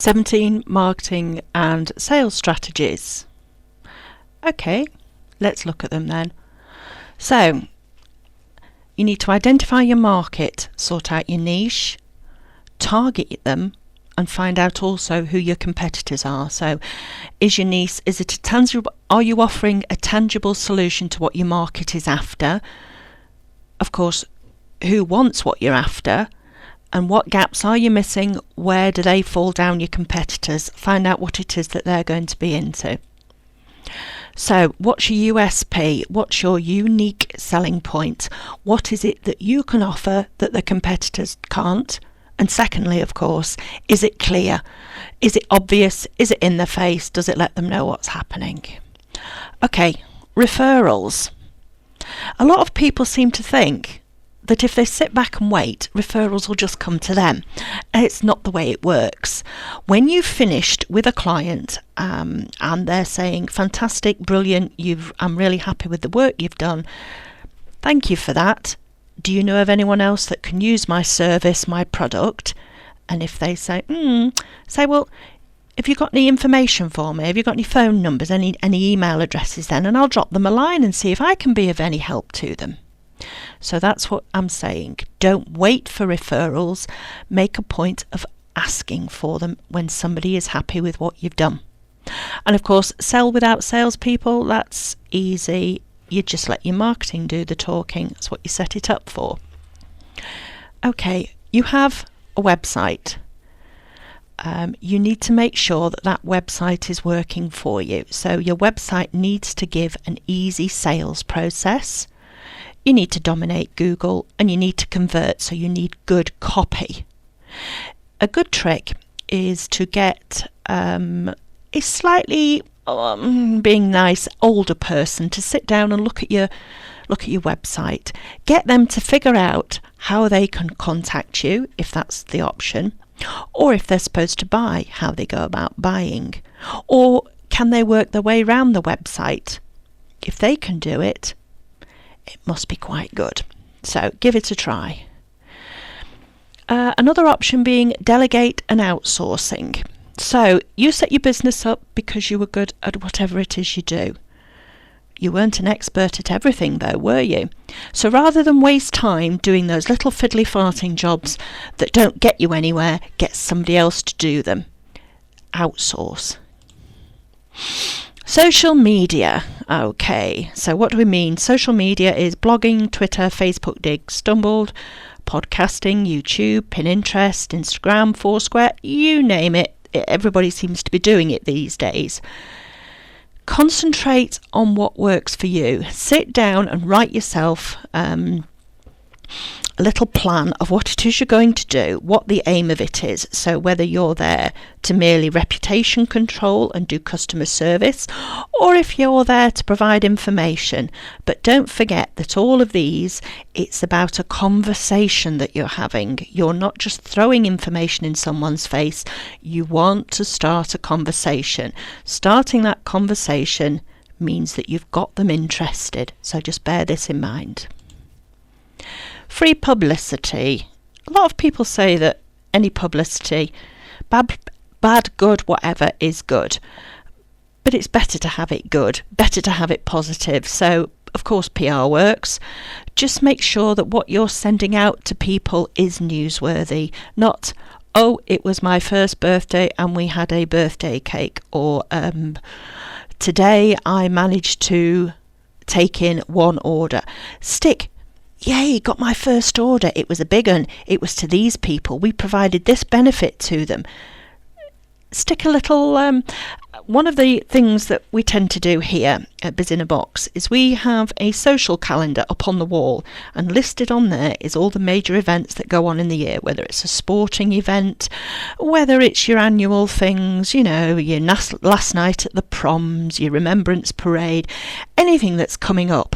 17 marketing and sales strategies. Okay, let's look at them then. So, you need to identify your market, sort out your niche, target them, and find out also who your competitors are. So, is it a tangible? Are you offering a tangible solution to what your market is after? Of course, who wants what you're after? And what gaps are you missing? Where do they fall down your competitors? Find out what it is that they're going to be into. So, what's your USP? What's your unique selling point? What is it that you can offer that the competitors can't? And secondly, of course, is it clear? Is it obvious? Is it in their face? Does it let them know what's happening? Okay, referrals. A lot of people seem to think that if they sit back and wait, referrals will just come to them. It's not the way it works. When you've finished with a client and they're saying, fantastic, brilliant, I'm really happy with the work you've done, thank you for that. Do you know of anyone else that can use my service, my product? And if they say, well, have you got any information for me? Have you got any phone numbers, any email addresses then? And I'll drop them a line and see if I can be of any help to them. So that's what I'm saying. Don't wait for referrals. Make a point of asking for them when somebody is happy with what you've done. And of course, sell without salespeople, that's easy. You just let your marketing do the talking. That's what you set it up for. Okay, you have a website. You need to make sure that that website is working for you. So your website needs to give an easy sales process. You need to dominate Google and you need to convert, so you need good copy. A good trick is to get a slightly, being nice, older person to sit down and look at your website. Get them to figure out how they can contact you, if that's the option, or if they're supposed to buy, how they go about buying, or can they work their way around the website. If they can do it, it must be quite good. So give it a try. Another option being delegate and outsourcing. So you set your business up because you were good at whatever it is you do. You weren't an expert at everything though, were you? So rather than waste time doing those little fiddly farting jobs that don't get you anywhere, get somebody else to do them. Outsource. Social media. Okay, so what do we mean? Social media is blogging, Twitter, Facebook, Dig, Stumbled, podcasting, YouTube, Pinterest, Instagram, Foursquare, you name it. Everybody seems to be doing it these days. Concentrate on what works for you. Sit down and write yourself a little plan of what it is you're going to do, what the aim of it is. So whether you're there to merely reputation control and do customer service, or if you're there to provide information. But don't forget that all of these, it's about a conversation that you're having. You're not just throwing information in someone's face. You want to start a conversation. Starting that conversation means that you've got them interested. So just bear this in mind. Free publicity. A lot of people say that any publicity, bad, good, whatever, is good. But it's better to have it good, better to have it positive. So, of course, PR works. Just make sure that what you're sending out to people is newsworthy. Not, oh, it was my first birthday and we had a birthday cake. Or, today I managed to take in one order. Stick, yay, got my first order. It was a big one. It was to these people. We provided this benefit to them. Stick a little... one of the things that we tend to do here at Biz in a Box is we have a social calendar up on the wall, and listed on there is all the major events that go on in the year, whether it's a sporting event, whether it's your annual things, you know, your last night at the proms, your remembrance parade, anything that's coming up.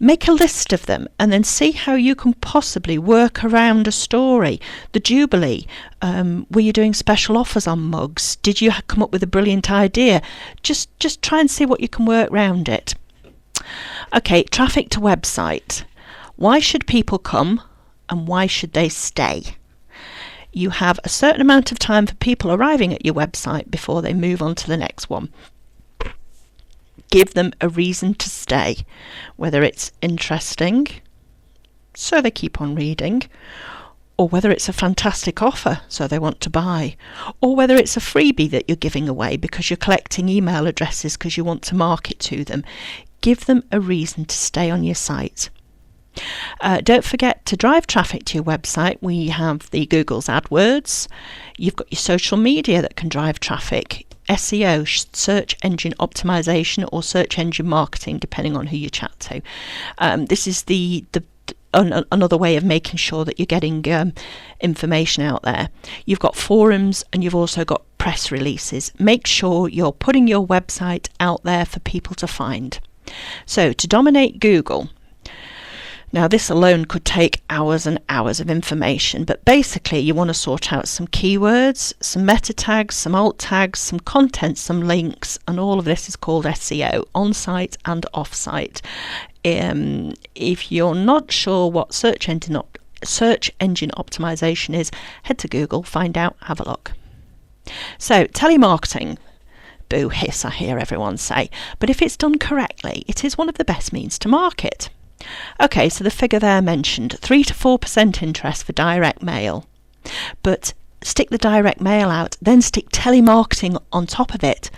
Make a list of them and then see how you can possibly work around a story. The Jubilee, were you doing special offers on mugs? Did you come up with a brilliant idea? Just try and see what you can work around it. Okay, traffic to website. Why should people come and why should they stay? You have a certain amount of time for people arriving at your website before they move on to the next one. Give them a reason to stay, whether it's interesting, so they keep on reading, or whether it's a fantastic offer, so they want to buy, or whether it's a freebie that you're giving away because you're collecting email addresses because you want to market to them. Give them a reason to stay on your site. Don't forget to drive traffic to your website. We have the Google's AdWords. You've got your social media that can drive traffic. SEO, search engine optimization, or search engine marketing, depending on who you chat to. This is another way of making sure that you're getting information out there. You've got forums and you've also got press releases. Make sure you're putting your website out there for people to find. So to dominate Google, now this alone could take hours and hours of information, but basically you want to sort out some keywords, some meta tags, some alt tags, some content, some links, and all of this is called SEO, on-site and off-site. If you're not sure what search engine optimization is, head to Google, find out, have a look. So telemarketing. Boo hiss, I hear everyone say, but if it's done correctly, it is one of the best means to market. Okay, so the figure there mentioned, 3 to 4% interest for direct mail. But stick the direct mail out, then stick telemarketing on top of it,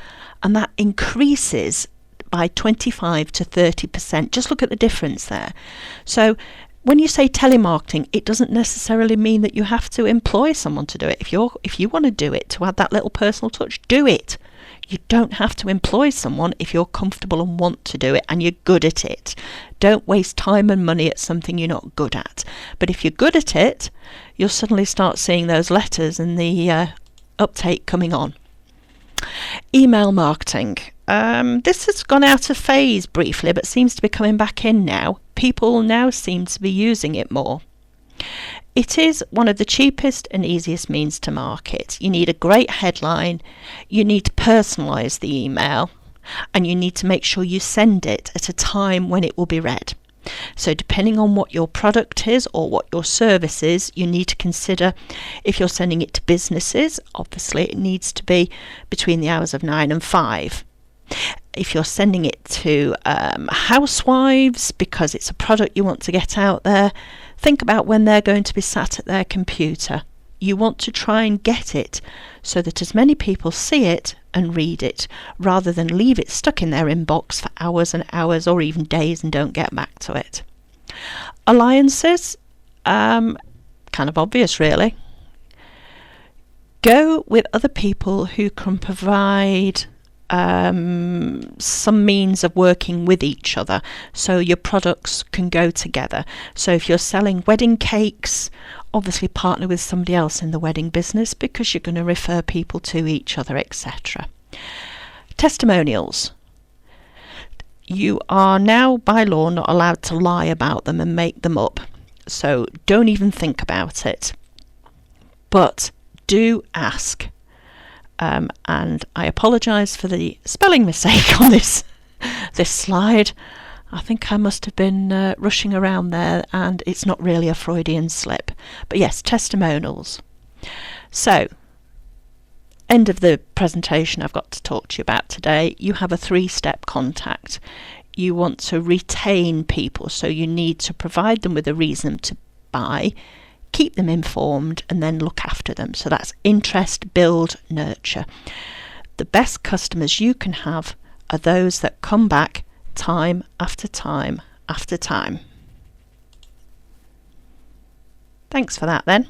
and that increases by 25 to 30%. Just look at the difference there. So when you say telemarketing, it doesn't necessarily mean that you have to employ someone to do it. If you want to do it, to add that little personal touch, do it. You don't have to employ someone if you're comfortable and want to do it and you're good at it. Don't waste time and money at something you're not good at. But if you're good at it, you'll suddenly start seeing those letters and the uptake coming on. Email marketing. This has gone out of phase briefly, but seems to be coming back in now. People now seem to be using it more. It is one of the cheapest and easiest means to market. You need a great headline, you need to personalise the email, and you need to make sure you send it at a time when it will be read. So depending on what your product is or what your service is, you need to consider if you're sending it to businesses, obviously it needs to be between the hours of 9 and 5. If you're sending it to housewives because it's a product you want to get out there, think about when they're going to be sat at their computer. You want to try and get it so that as many people see it and read it, rather than leave it stuck in their inbox for hours and hours or even days and don't get back to it. Alliances, kind of obvious really. Go with other people who can provide some means of working with each other so your products can go together. So if you're selling wedding cakes, obviously partner with somebody else in the wedding business because you're going to refer people to each other, etc. Testimonials. You are now by law not allowed to lie about them and make them up, so don't even think about it. But do ask. And I apologise for the spelling mistake on this slide. I think I must have been rushing around there and it's not really a Freudian slip. But yes, testimonials. So, end of the presentation I've got to talk to you about today. You have a 3-step contact. You want to retain people, so you need to provide them with a reason to buy, keep them informed, and then look after them. So that's interest, build, nurture. The best customers you can have are those that come back time after time after time. Thanks for that then.